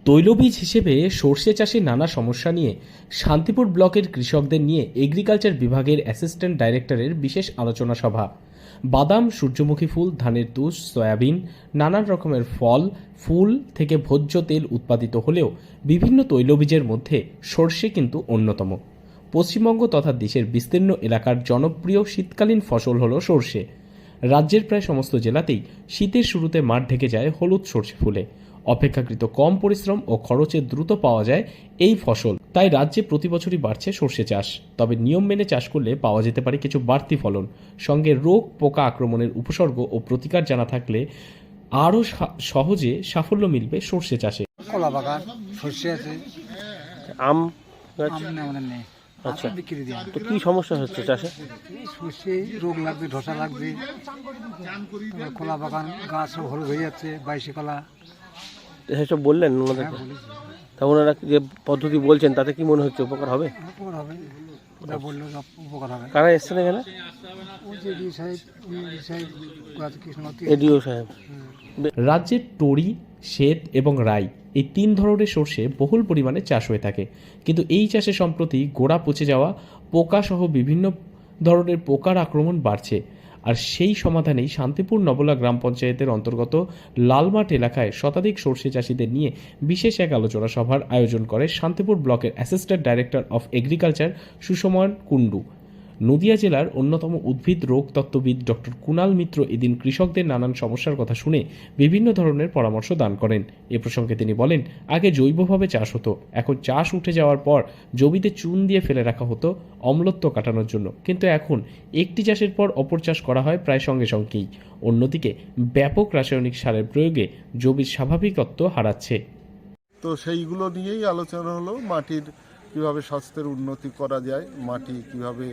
তৈলবীজ হিসেবে সর্ষে চাষে নানা সমস্যা নিয়ে শান্তিপুর ব্লকের কৃষকদের নিয়ে এগ্রিকালচার বিভাগের অ্যাসিস্ট্যান্ট ডাইরেক্টরের বিশেষ আলোচনা সভা। বাদাম, সূর্যমুখী ফুল, ধানের তুষ, সয়াবিন, নানান রকমের ফল ফুল থেকে ভোজ্য তেল উৎপাদিত হলেও বিভিন্ন তৈলবীজের মধ্যে সর্ষে কিন্তু অন্যতম। পশ্চিমবঙ্গ তথা দেশের বিস্তীর্ণ এলাকার জনপ্রিয় শীতকালীন ফসল হলো সর্ষে। রাজ্যের প্রায় সমস্ত জেলাতেই শীতের শুরুতে মাঠ ঢেকে যায় হলুদ সর্ষে ফুলে। অপেক্ষাকৃত কম পরিশ্রম ও খরচে দ্রুত পাওয়া যায় এই ফসল, তাই রাজ্যে প্রতি বছরই বাড়ছে সর্ষে চাষ। তবে নিয়ম মেনে চাষ করলে পাওয়া যেতে পারে কিছু বাড়তি ফলন, সঙ্গে রোগ পোকা আক্রমণের উপসর্গ ও প্রতিকার জানা থাকলে আরও সহজে সাফল্য মিলবে সর্ষে চাষে। কলা বাগান, সর্ষে আছে, আম গাছ আমাদের নেই। আচ্ছা, বিক্রি দিয়ে তো কি সমস্যা হচ্ছে চাষে? সর্ষে রোগ লাগবে, ধসা লাগবে, কলা বাগান গাছ সব হলুদ হয়ে যাচ্ছে, বাইশে কলা। সেসব বললেন ওনাদেরকে? বলেছি, তা ওনারা যে পদ্ধতি বলছেন তাতে কি মনে হচ্ছে উপকার হবে? উপকার হবে, ওটা বললেও সব উপকার হবে। কারা এসছেন এখানে? ওই যে ডি সাহেব, কৃষ্ণমূর্তি এডিও সাহেব। রাজ্যের টরি, শ্বেত এবং রাই এই তিন ধরনের সর্ষে বহুল পরিমাণে চাষ হয়ে থাকে, কিন্তু এই চাষে সম্প্রতি গোড়া পচে যাওয়া, পোকা সহ বিভিন্ন ধরনের পোকার আক্রমণ বাড়ছে। আর সেই সমাধানেই শান্তিপুর নবলা গ্রাম পঞ্চায়েতের অন্তর্গত লালমাট এলাকায় শতাধিক সর্ষে চাষিদের নিয়ে বিশেষ এক আলোচনা সভার আয়োজন করে শান্তিপুর ব্লকের assistant director of agriculture Sushman Kundu. Nadia জেলার অন্যতম উদ্ভিদ রোগ তত্ত্ববিদ ডক্টর কুণাল মিত্র এদিন কৃষকদের নানান সমস্যার কথা শুনে বিভিন্ন ধরনের পরামর্শ দান করেন। এ প্রসঙ্গে তিনি বলেন, আগে জৈবভাবে চাষ হতো, এখন চাষ উঠে যাওয়ার পর জমিতে চুন দিয়ে ফেলে রাখা হতো অম্লত্ব কাটানোর জন্য, কিন্তু এখন একটি চাষের পর অপর চাষ করা হয় প্রায় সঙ্গে সঙ্গেই। অন্যদিকে ব্যাপক রাসায়নিক সারের প্রয়োগে জমির স্বাভাবিকত্ব হারাচ্ছে। তো সেইগুলো নিয়েই আলোচনা হলো, মাটির কিভাবে স্বাস্থ্যের উন্নতি করা যায়, মাটি কিভাবে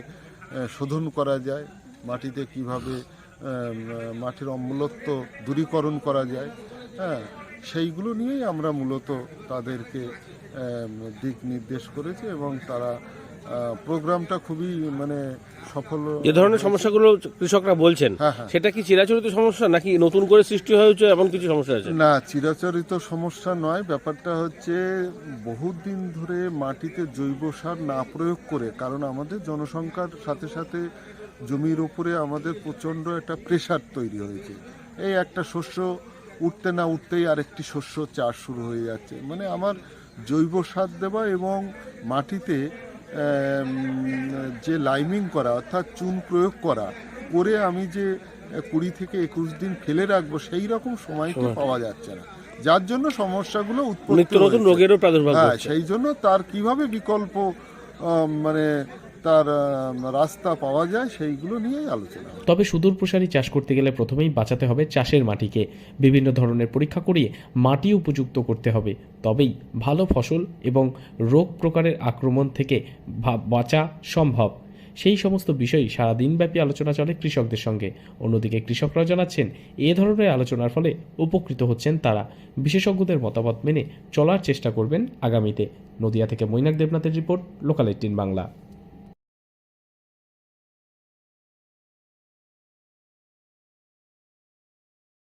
শোধন করা যায়, মাটিতে কিভাবে মাটির অম্লত্ব দূরীকরণ করা যায়, হ্যাঁ, সেইগুলো নিয়েই আমরা মূলত তাদেরকে দিক নির্দেশ করেছি এবং তারা প্রোগ্রামটা খুবই সফল। যে ধরনের সমস্যাগুলো কৃষকরা বলছেন, সেটা কি চিরাচরিত সমস্যা নাকি নতুন করে সৃষ্টি হয়েছে এমন কিছু সমস্যা আছে? না, চিরাচরিত সমস্যা নয়। ব্যাপারটা হচ্ছে বহুদিন ধরে মাটিতে জৈব সার না প্রয়োগ করে, কারণ আমাদের জনসংখ্যার সাথে সাথে জমির উপরে আমাদের প্রচণ্ড একটা প্রেশার তৈরি হয়েছে। এই একটা শস্য উঠতে না উঠতেই আরেকটি শস্য চাষ শুরু হয়ে যাচ্ছে। আমার জৈব সার দেওয়া এবং মাটিতে যে লাইমিং করা অর্থাৎ চুন প্রয়োগ করে আমি যে 20 থেকে 21 দিন ফেলে রাখবো, সেই রকম সময়টা পাওয়া যাচ্ছে না, যার জন্য সমস্যাগুলো উৎপন্ন নতুন রোগেরও প্রাদুর্ভাব হচ্ছে। সেই জন্য তার কিভাবে বিকল্প তার রাস্তা পাওয়া যায় সেইগুলো নিয়েই আলোচনা। তবে সুদূর প্রসারী চাষ করতে গেলে প্রথমেই বাঁচাতে হবে চাষের মাটিকে, বিভিন্ন ধরনের পরীক্ষা করিয়ে মাটি উপযুক্ত করতে হবে, তবেই ভালো ফসল এবং রোগ প্রকারের আক্রমণ থেকে বাঁচা সম্ভব। সেই সমস্ত বিষয় সারাদিনব্যাপী আলোচনা চলে কৃষকদের সঙ্গে। অন্যদিকে কৃষকরাও জানাচ্ছেন, এ ধরনের আলোচনার ফলে উপকৃত হচ্ছেন তারা। বিশেষজ্ঞদের মতামত মেনে চলার চেষ্টা করবেন আগামীতে। নদিয়া থেকে মৈনাক দেবনাথের রিপোর্ট, লোকাল 18 বাংলা।